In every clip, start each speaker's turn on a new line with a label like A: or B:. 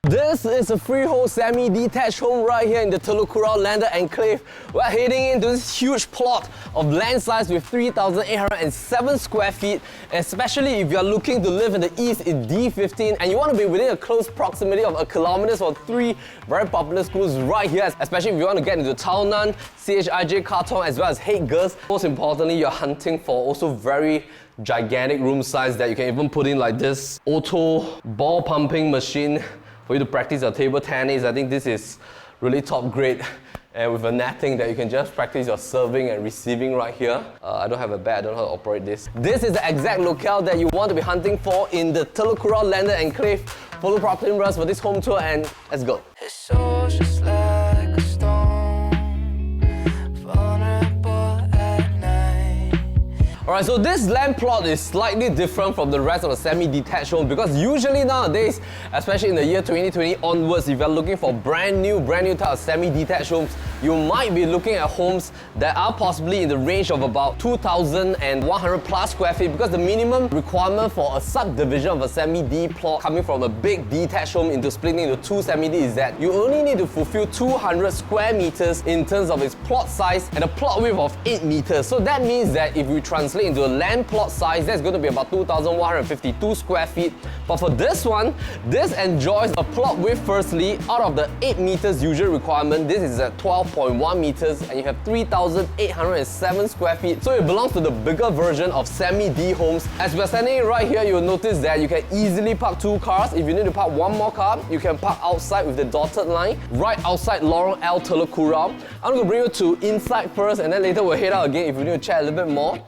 A: This is a freehold semi-detached home right here in the Telok Kurau landed enclave. We're heading into this huge plot of land size with 3,807 square feet, especially if you're looking to live in the east in D15 and you want to be within a close proximity of a kilometer for three very popular schools right here, especially if you want to get into Tao Nan, CHIJ Katong as well as Haig Girls. Most importantly, you're hunting for also very gigantic room size that you can even put in like this auto ball pumping machine for you to practice your table tennis. I think this is really top grade, and with a netting that you can just practice your serving and receiving right here. I don't have a bat, I don't know how to operate this. This is the exact locale that you want to be hunting for in the Telok Kurau landed enclave. Follow Propertylimbrothers for this home tour and let's go.
B: It's all just like a stone, vulnerable at night.
A: Alright, so this land plot is slightly different from the rest of the semi-detached home because usually nowadays, especially in the year 2020 onwards, if you're looking for brand new type of semi-detached homes, you might be looking at homes that are possibly in the range of about 2,100 plus square feet, because the minimum requirement for a subdivision of a semi-D plot coming from a big detached home into splitting into two semi-D is that you only need to fulfill 200 square meters in terms of its plot size and a plot width of 8 meters. So that means that if we translate into a land plot size, that's going to be about 2,152 square feet. But for this one, this enjoys a plot width firstly. Out of the 8 meters usual requirement, this is at 12.1 meters and you have 3,807 square feet. So it belongs to the bigger version of semi-D homes. As we're standing right here, you'll notice that you can easily park 2 cars. If you need to park 1 more car, you can park outside with the dotted line, right outside Lorong L Telok Kurau. I'm going to bring you to inside first and then later we'll head out again if we need to chat a little bit more.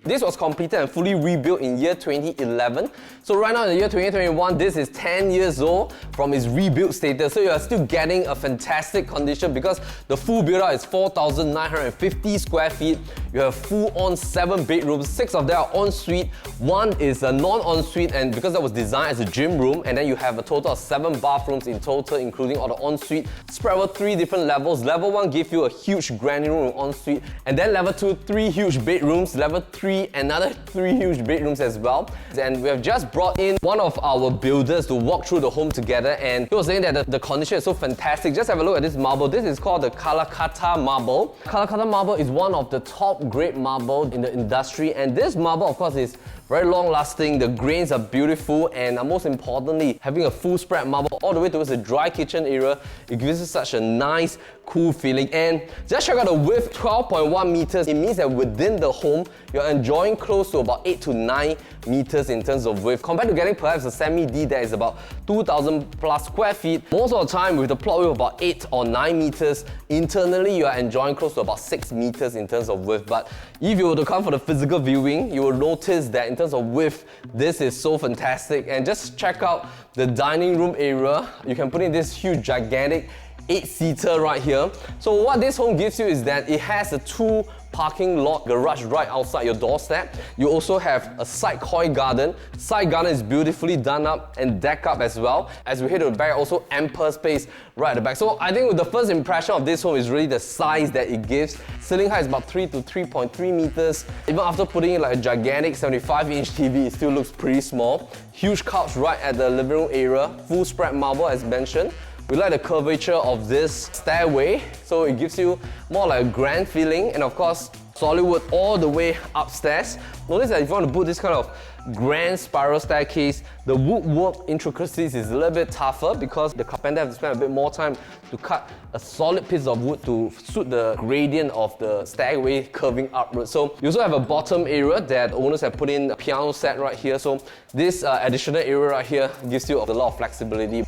A: This was completed and fully rebuilt in year 2011. So right now in the year 2021, this is 10 years old from its rebuilt status. So you are still getting a fantastic condition because the full build-out is 4,950 square feet. You have full-on 7 bedrooms, 6 of them are en-suite, 1 is a non-en-suite, and because that was designed as a gym room, and then you have a total of 7 bathrooms in total, including all the en-suite, spread over 3 different levels. Level 1 gives you a huge granny room en-suite, and then level 2, 3 huge bedrooms, level 3, another 3 huge bedrooms as well. And we have just brought in one of our builders to walk through the home together, and he was saying that the condition is so fantastic. Just have a look at this marble. This is called the Kalakata marble. Kalakata marble is one of the top grade marble in the industry, and this marble of course is very long lasting, the grains are beautiful, and most importantly, having a full spread marble all the way towards the dry kitchen area, it gives you such a nice, cool feeling. And just check out the width, 12.1 meters. It means that within the home, you're enjoying close to about 8 to 9 meters in terms of width, compared to getting perhaps a semi-D that is about 2,000 plus square feet. Most of the time with the plot width of about 8 or 9 meters, internally you are enjoying close to about 6 meters in terms of width. But if you were to come for the physical viewing, you will notice that in terms of width, this is so fantastic. And just check out the dining room area. You can put in this huge, gigantic 8-seater right here. So what this home gives you is that it has a 2 parking lot garage right outside your doorstep. You also have a side koi garden. Side garden is beautifully done up and decked up as well. As we head to the back, also ample space right at the back. So I think the first impression of this home is really the size that it gives. Ceiling height is about 3 to 3.3 meters. Even after putting in like a gigantic 75-inch TV, it still looks pretty small. Huge couch right at the living room area. Full spread marble as mentioned. We like the curvature of this stairway, so it gives you more like a grand feeling, and of course solid wood all the way upstairs. Notice that if you want to put this kind of grand spiral staircase, the woodwork intricacies is a little bit tougher because the carpenter has to spend a bit more time to cut a solid piece of wood to suit the gradient of the stairway curving upwards. So you also have a bottom area that owners have put in a piano set right here. So this additional area right here gives you a lot of flexibility.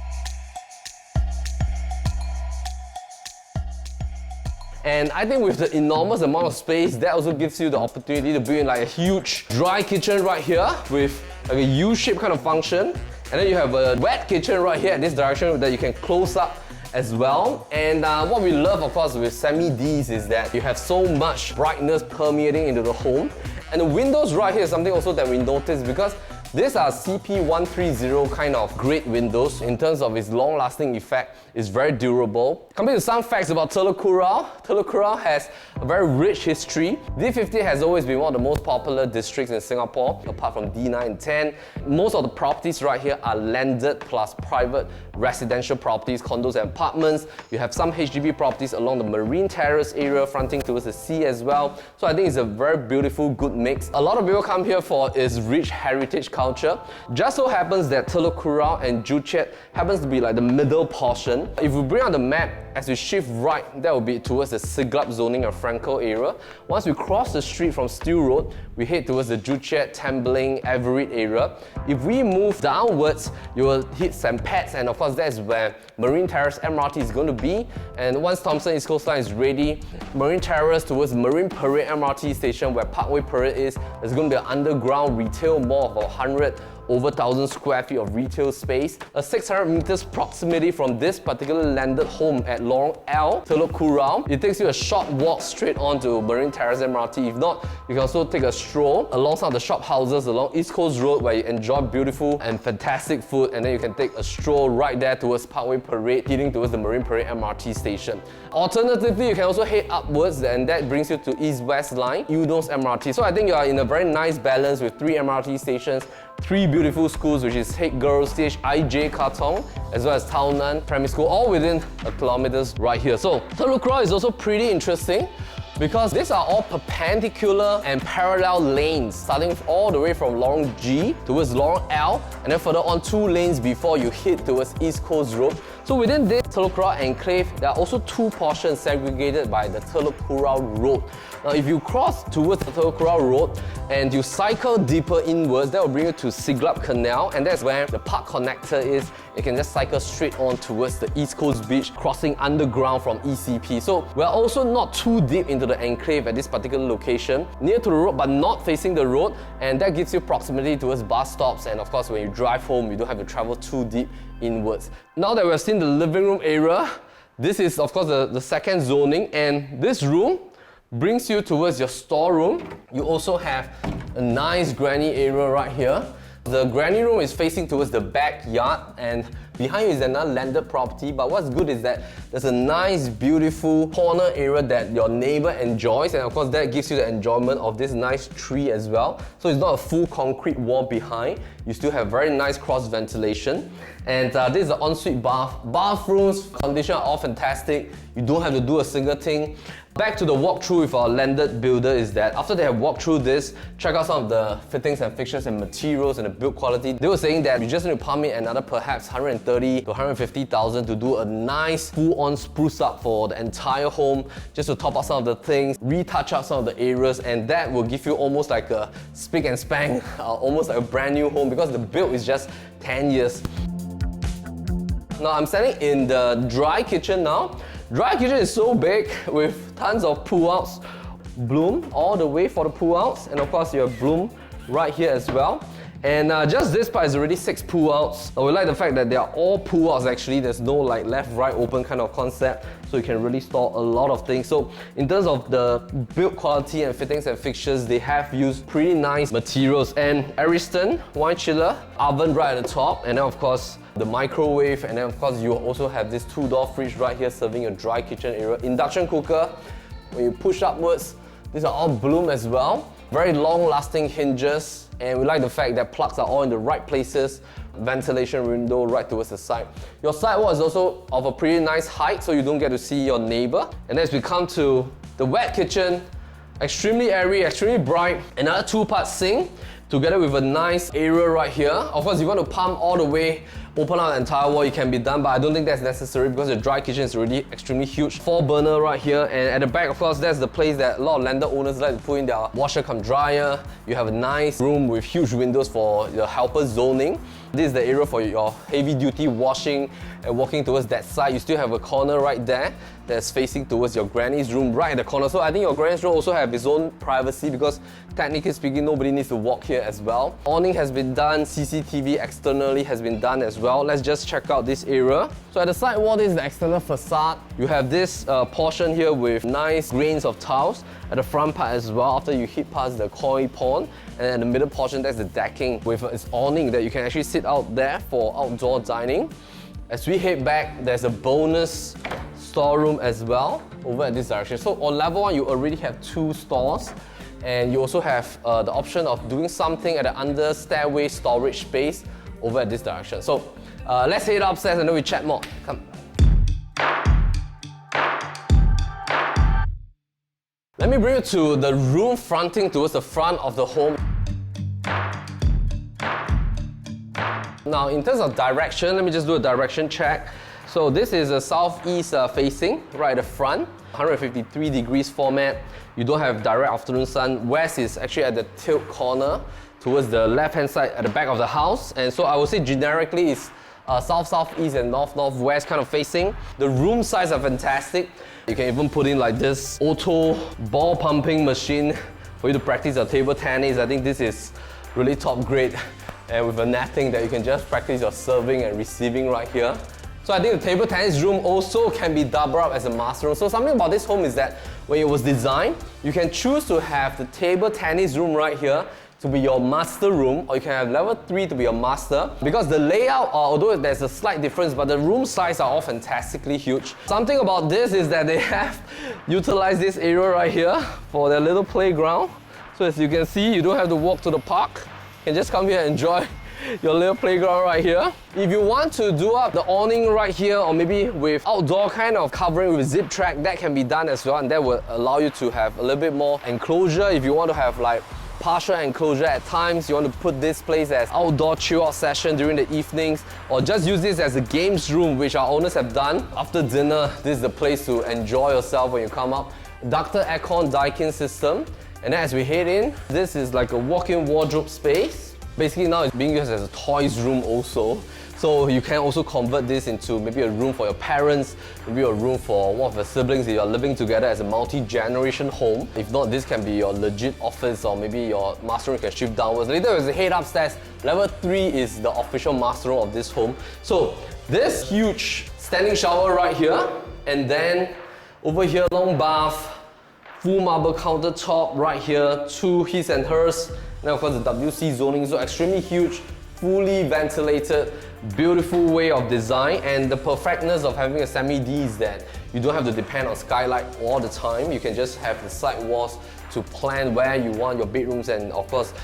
A: And I think with the enormous amount of space, that also gives you the opportunity to build in like a huge dry kitchen right here with like a U-shaped kind of function. And then you have a wet kitchen right here in this direction that you can close up as well. And what we love, of course, with semi-Ds is that you have so much brightness permeating into the home. And the windows right here is something also that we noticed because These are CP130 kind of grade windows. In terms of its long-lasting effect, it's very durable. Coming to some facts about Telok Kurau. Telok Kurau has a very rich history. D50 has always been one of the most popular districts in Singapore, apart from D9 and 10. Most of the properties right here are landed plus private residential properties, condos and apartments. You have some HDB properties along the Marine Terrace area, fronting towards the sea as well. So I think it's a very beautiful, good mix. A lot of people come here for its rich heritage culture. Just so happens that Telok Kurau and Joo Chiat happens to be like the middle portion. If we bring out the map, as we shift right, that will be towards the Siglap zoning of Frankel area. Once we cross the street from Steel Road, we head towards the Joo Chiat, Tambling, Everett area. If we move downwards, you will hit St. Pat's, and of course that's where Marine Terrace MRT is going to be. And once Thomson East Coast Line is ready, Marine Terrace towards Marine Parade MRT station where Parkway Parade is, there's going to be an underground retail mall of 1,000 square feet of retail space. A 600 meters proximity from this particular landed home at Lorong L, Telok Kurau. It takes you a short walk straight on to Marine Terrace MRT. If not, you can also take a stroll alongside the shop houses along East Coast Road where you enjoy beautiful and fantastic food, and then you can take a stroll right there towards Parkway Parade, heading towards the Marine Parade MRT station. Alternatively, you can also head upwards, and that brings you to East-West Line, Eunos MRT. So I think you are in a very nice balance with 3 MRT stations, 3 beautiful schools, which is Haig Girls, CHIJ Katong, as well as Tao Nan Primary School, all within a kilometers right here. So Telok Kurau is also pretty interesting because these are all perpendicular and parallel lanes, starting all the way from Lorong G towards Lorong L, and then further on 2 lanes before you hit towards East Coast Road. So within this Telok Kurau enclave, there are also 2 portions segregated by the Telok Kurau Road. Now if you cross towards the Telok Kurau Road and you cycle deeper inwards, that will bring you to Siglap Canal, and that's where the park connector is. You can just cycle straight on towards the East Coast Beach, crossing underground from ECP. So we're also not too deep into the enclave at this particular location, near to the road but not facing the road, and that gives you proximity towards bus stops, and of course when you drive home you don't have to travel too deep inwards. Now that we've seen the living room area, this is of course the second zoning, and this room brings you towards your storeroom. You also have a nice granny area right here. The granny room is facing towards the backyard, and behind you is another landed property. But what's good is that there's a nice, beautiful corner area that your neighbor enjoys, and of course that gives you the enjoyment of this nice tree as well. So it's not a full concrete wall behind. You still have very nice cross ventilation. And this is the ensuite bath. Bathrooms, condition are all fantastic. You don't have to do a single thing. Back to the walkthrough with our landed builder is that after they have walked through this, check out some of the fittings and fixtures and materials and the build quality. They were saying that you just need to pump in another perhaps 130 to 150,000 to do a nice full-on spruce up for the entire home, just to top up some of the things, retouch up some of the areas, and that will give you almost like a spick and spank, almost like a brand new home, because the build is just 10 years. Now I'm standing in the dry kitchen now. Dry kitchen is so big with tons of pull-outs. Blum all the way for the pull-outs, and of course you have Blum right here as well. And just this part is already 6 pull-outs. We like the fact that they are all pull-outs actually. There's no like left, right, open kind of concept, so you can really store a lot of things. So in terms of the build quality and fittings and fixtures, they have used pretty nice materials. And Ariston wine chiller, oven right at the top, and then of course the microwave, and then of course you also have this 2-door fridge right here serving your dry kitchen area. Induction cooker, when you push upwards, these are all Blum as well. Very long-lasting hinges, and we like the fact that plugs are all in the right places. Ventilation window right towards the side. Your sidewall is also of a pretty nice height, so you don't get to see your neighbor. And as we come to the wet kitchen, extremely airy, extremely bright. Another 2-part sink, together with a nice area right here. Of course, if you want to pump all the way, open out the entire wall, it can be done, but I don't think that's necessary because the dry kitchen is already extremely huge. 4-burner right here, and at the back, of course, that's the place that a lot of landed owners like to put in their washer cum dryer. You have a nice room with huge windows for your helper zoning. This is the area for your heavy duty washing and walking towards that side. You still have a corner right there that's facing towards your granny's room right at the corner. So I think your granny's room also have its own privacy because technically speaking, nobody needs to walk here as well. Awning has been done, CCTV externally has been done as well. Let's just check out this area. So at the side wall, this is the external facade. You have this portion here with nice grains of tiles at the front part as well after you hit past the koi pond. And then the middle portion, that's the decking with its awning that you can actually sit out there for outdoor dining. As we head back, there's a bonus storeroom as well over at this direction. So on level 1, you already have 2 stores. And you also have the option of doing something at the under stairway storage space over at this direction. So let's head upstairs and then we chat more. Come. Let me bring you to the room fronting towards the front of the home. Now, in terms of direction, let me just do a direction check. So this is a southeast facing, right at the front, 153 degrees format. You don't have direct afternoon sun. West is actually at the tilt corner towards the left-hand side at the back of the house. And so I would say generically it's south-southeast and north-northwest kind of facing. The room size are fantastic. You can even put in like this auto ball pumping machine for you to practice your table tennis. I think this is really top grade. And with a netting that you can just practice your serving and receiving right here. So I think the table tennis room also can be doubled up as a master room. So something about this home is that when it was designed, you can choose to have the table tennis room right here to be your master room, or you can have level 3 to be your master. Because the layout, although there's a slight difference, but the room size are all fantastically huge. Something about this is that they have utilized this area right here for their little playground. So as you can see, you don't have to walk to the park. You can just come here and enjoy your little playground right here. If you want to do up the awning right here, or maybe with outdoor kind of covering with zip track, that can be done as well, and that will allow you to have a little bit more enclosure. If you want to have like partial enclosure at times, you want to put this place as outdoor chill out session during the evenings, or just use this as a games room, which our owners have done. After dinner, this is the place to enjoy yourself when you come up. Ducted aircon Daikin system. And then as we head in, this is like a walk-in wardrobe space. Basically now it's being used as a toys room also. So you can also convert this into maybe a room for your parents, maybe a room for one of your siblings if you're living together as a multi-generation home. If not, this can be your legit office, or maybe your master room can shift downwards. Later as we head upstairs, level 3 is the official master room of this home. So this huge standing shower right here, and then over here long bath, full marble countertop right here, 2 his and hers. Now of course the WC zoning, so extremely huge, fully ventilated, beautiful way of design. And the perfectness of having a semi-D is that you don't have to depend on skylight all the time. You can just have the side walls to plan where you want your bedrooms and of course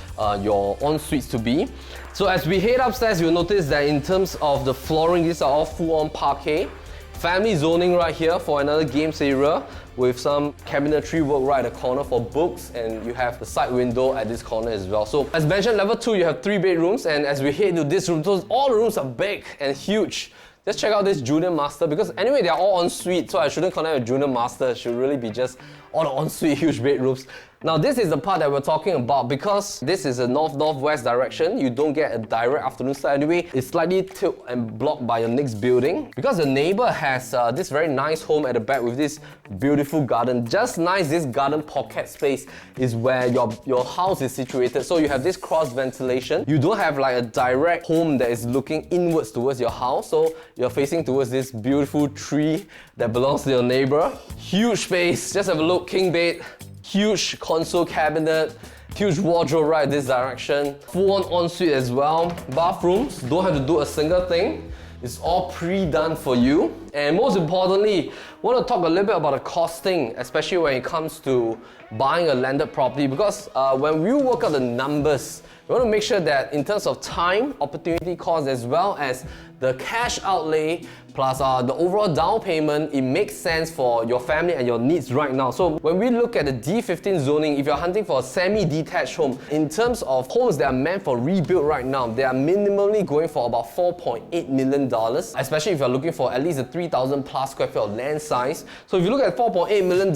A: your en-suites to be. So as we head upstairs, you'll notice that in terms of the flooring, these are all full-on parquet. Family zoning right here for another games area with some cabinetry work right at the corner for books, and you have the side window at this corner as well. So as mentioned, level 2 you have 3 bedrooms, and as we head to this room, so all the rooms are big and huge. Let's check out this junior master, because anyway they're all en-suite, so I shouldn't call them a junior master. It should really be just all the en-suite huge bedrooms. Now this is the part that we're talking about, because this is a north-northwest direction. You don't get a direct afternoon sun anyway. It's slightly tilted and blocked by your next building. Because the neighbor has this very nice home at the back with this beautiful garden. Just nice, this garden pocket space is where your house is situated. So you have this cross ventilation. You don't have like a direct home that is looking inwards towards your house. So you're facing towards this beautiful tree that belongs to your neighbor. Huge space, just have a look, king bed. Huge console cabinet, huge wardrobe right this direction, full-on ensuite as well. Bathrooms, don't have to do a single thing. It's all pre-done for you. And most importantly, I want to talk a little bit about the costing, especially when it comes to buying a landed property, because when we work out the numbers, we want to make sure that in terms of time, opportunity cost, as well as the cash outlay plus the overall down payment, it makes sense for your family and your needs right now. So when we look at the D15 zoning, if you're hunting for a semi-detached home, in terms of homes that are meant for rebuild right now, they are minimally going for about $4.8 million, especially if you're looking for at least a 3 3,000 plus square feet of land size. So if you look at $4.8 million,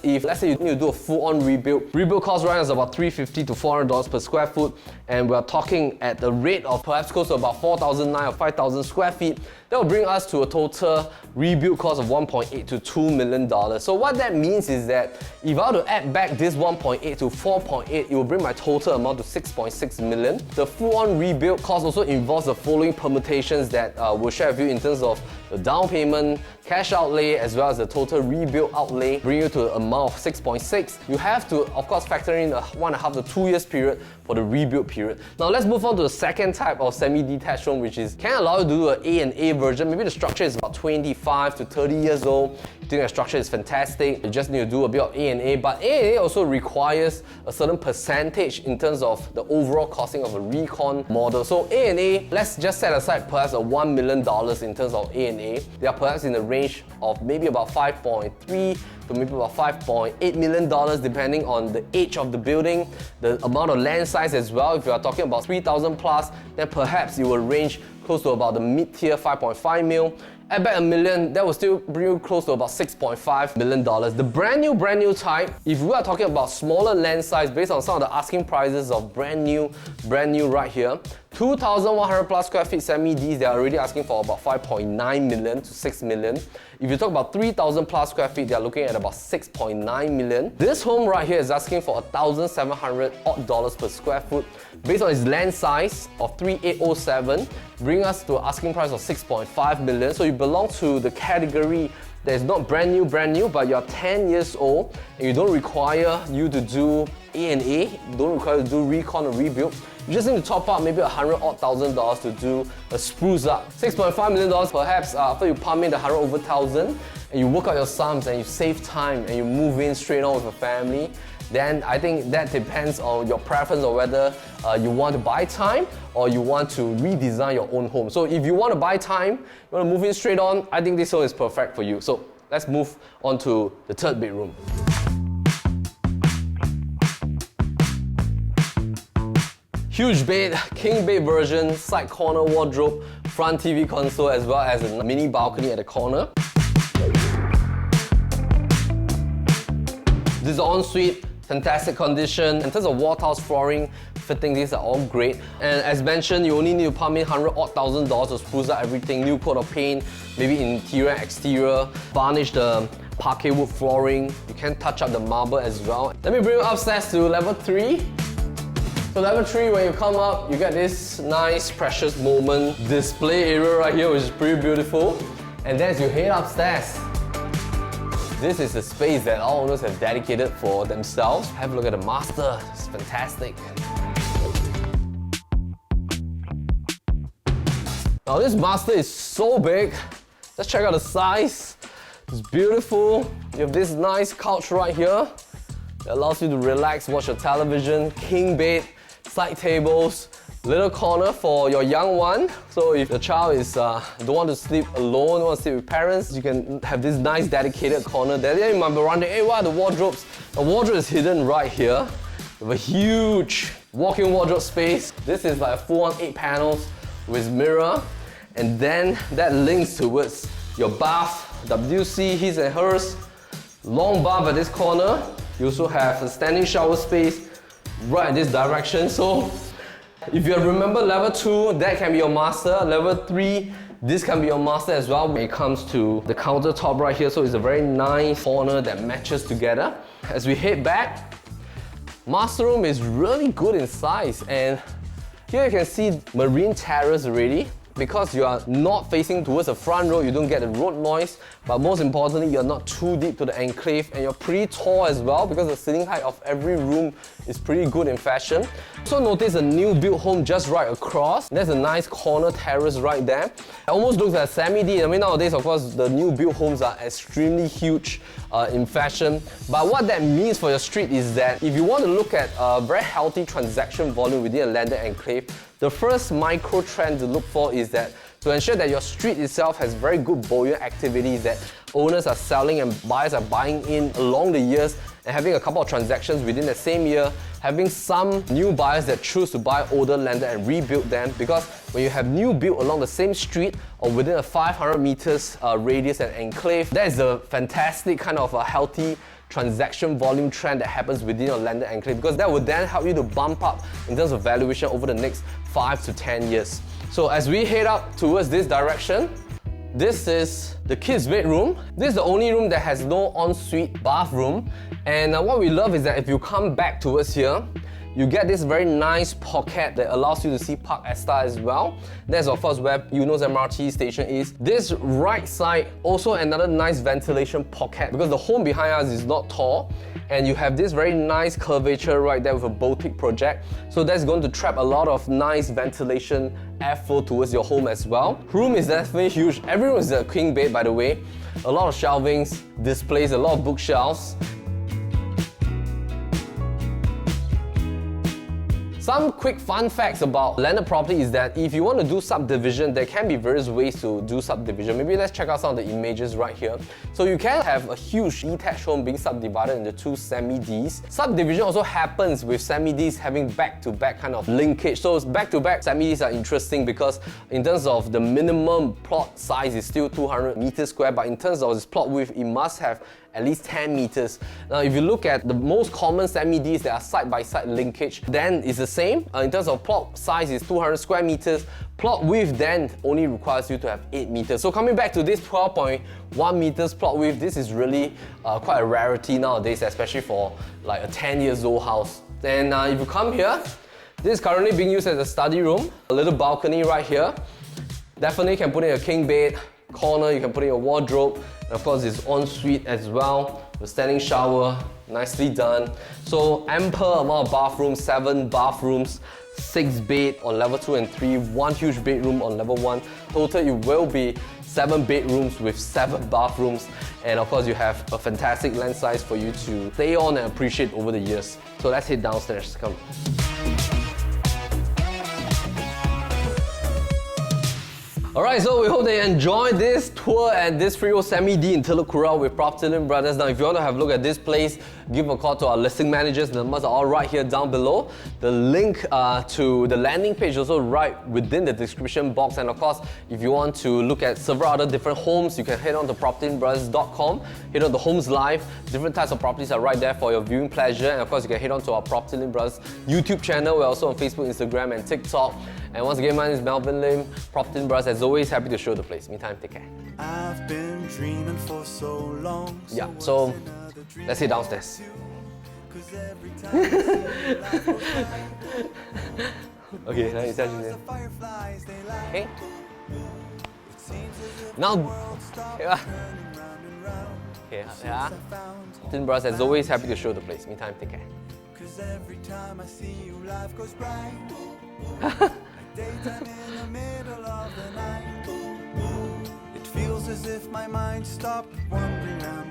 A: if let's say you need to do a full-on rebuild cost right now is about $350 to $400 per square foot, and we're talking at the rate of perhaps close to about 4,900 or 5,000 square feet. That will bring us to a total rebuild cost of $1.8 to $2 million. So what that means is that if I were to add back this 1.8 to 4.8, it will bring my total amount to 6.6 million. The full-on rebuild cost also involves the following permutations that we'll share with you in terms of the down payment, cash outlay, as well as the total rebuild outlay, bring you to an amount of 6.6. You have to, of course, factor in a 1.5 to 2 years period for the rebuild period. Now let's move on to the second type of semi-detached home, which is can allow you to do an A&A version. Maybe the structure is about 25 to 30 years old. You think the structure is fantastic, you just need to do a bit of A&A, but A&A also requires a certain percentage in terms of the overall costing of a recon model. So A&A, let's just set aside perhaps a $1 million in terms of A&A. They are perhaps in the range of maybe about 5.3 to maybe about $5.8 million depending on the age of the building, the amount of land size as well. If you are talking about 3,000 plus, then perhaps it will range close to about the mid-tier 5.5 mil. Add back $1 million, that will still bring you close to about $6.5 million. The brand new type, if we are talking about smaller land size based on some of the asking prices of brand new right here, 2,100 plus square feet semi-Ds, they are already asking for about 5.9 million to 6 million. If you talk about 3,000 plus square feet, they are looking at about 6.9 million. This home right here is asking for $1,700 per square foot. Based on its land size of 3,807, bring us to an asking price of 6.5 million. So you belong to the category that is not brand new, but you're 10 years old and you don't require you to do A&A, you don't require you to do recon or rebuild. You just need to top up maybe $100,000 to do a spruce up. $6.5 million perhaps after you pump in the 100 over 1,000 and you work out your sums and you save time and you move in straight on with a family, then I think that depends on your preference of whether you want to buy time or you want to redesign your own home. So if you want to buy time, you want to move in straight on, I think this home is perfect for you. So let's move on to the third bedroom. Huge bed, king bed version, side corner wardrobe, front TV console, as well as a mini balcony at the corner. This is the ensuite, fantastic condition. In terms of wall tiles, flooring, fitting, these are all great. And as mentioned, you only need to pump in $100,000 to spruce up everything, new coat of paint, maybe interior, exterior, varnish the parquet wood flooring. You can touch up the marble as well. Let me bring you upstairs to level 3. So level 3, when you come up, you get this nice precious moment display area right here, which is pretty beautiful. And then as you head upstairs, this is the space that all owners have dedicated for themselves. Have a look at the master, it's fantastic. Now this master is so big. Let's check out the size. It's beautiful. You have this nice couch right here that allows you to relax, watch your television, king bed, side tables, little corner for your young one. So if your child is don't want to sleep alone, don't want to sleep with parents, you can have this nice dedicated corner there. Then you might be wondering, hey, what are the wardrobes? The wardrobe is hidden right here. We have a huge walk-in wardrobe space. This is like a full-on 8 panels with mirror, and then that links towards your bath, WC, his and hers. Long bath at this corner. You also have a standing shower space right in this direction. So if you remember level 2, that can be your master. Level 3, this can be your master as well when it comes to the countertop right here. So it's a very nice corner that matches together. As we head back, master room is really good in size, and here you can see marine terrace already. Because you are not facing towards the front road, you don't get the road noise, but most importantly, you're not too deep to the enclave, and you're pretty tall as well because the ceiling height of every room is pretty good in fashion. So notice a new built home just right across. There's a nice corner terrace right there. It almost looks like a semi-D. I mean, nowadays, of course, the new built homes are extremely huge in fashion. But what that means for your street is that if you want to look at a very healthy transaction volume within a landed enclave, the first micro trend to look for is that to ensure that your street itself has very good buoyant activities, that owners are selling and buyers are buying in along the years, and having a couple of transactions within the same year, having some new buyers that choose to buy older landed and rebuild them, because when you have new build along the same street or within a 500 meters radius and enclave, that is a fantastic kind of a healthy transaction volume trend that happens within your landed enclave, because that would then help you to bump up in terms of valuation over the next 5 to 10 years. So as we head up towards this direction, this is the kids' bedroom. This is the only room that has no ensuite bathroom. And what we love is that if you come back towards here, you get this very nice pocket that allows you to see Park Esta as well. That's of course where Eunos MRT station is. This right side, also another nice ventilation pocket, because the home behind us is not tall, and you have this very nice curvature right there with a boutique project. So that's going to trap a lot of nice ventilation airflow towards your home as well. Room is definitely huge. Every room is a king bed, by the way. A lot of shelvings, displays, a lot of bookshelves. Some quick fun facts about landed property is that if you want to do subdivision, there can be various ways to do subdivision. Maybe let's check out some of the images right here. So you can have a huge detached home being subdivided into two semi-Ds. Subdivision also happens with semi-Ds having back-to-back kind of linkage. So back-to-back semi-Ds are interesting because in terms of the minimum plot size is still 200 meters square, but in terms of its plot width, it must have at least 10 meters. Now, if you look at the most common semi-Ds that are side-by-side linkage, then it's the same. In terms of plot size is 200 square meters. Plot width then only requires you to have 8 meters. So coming back to this 12.1 meters plot width, this is really quite a rarity nowadays, especially for like a 10 years old house. Then if you come here, this is currently being used as a study room. A little balcony right here. Definitely can put in a king bed. Corner, you can put in a wardrobe. And of course, it's ensuite as well. The standing shower, nicely done. So ample amount of bathrooms, 7 bathrooms, 6 bed on level 2 and 3, 1 huge bedroom on level 1. Total, it will be 7 bedrooms with 7 bathrooms. And of course, you have a fantastic land size for you to stay on and appreciate over the years. So let's head downstairs. Come. Alright, so we hope that you enjoyed this tour at this Freehold Semi-D in Telok Kurau with Propertylimbrothers. Now, if you want to have a look at this place, give a call to our listing managers. The numbers are all right here down below. The link to the landing page is also right within the description box. And of course, if you want to look at several other different homes, you can head on to propertylimbrothers.com, head on to Homes Live. Different types of properties are right there for your viewing pleasure. And of course, you can head on to our Propertylimbrothers YouTube channel. We're also on Facebook, Instagram, and TikTok. And once again, my name is Melvin Lim, Propertylimbrothers. As always, happy to show the place. Meantime, take care.
B: I've been dreaming for so long.
A: Yeah, so let's head downstairs. Okay, now you start using it. Okay. Now, Propertylimbrothers, as always, happy to show the place. Meantime, take care.
B: Cause every time I see you, life goes bright. Daytime in the middle of the night. It feels as if my mind stopped wandering round.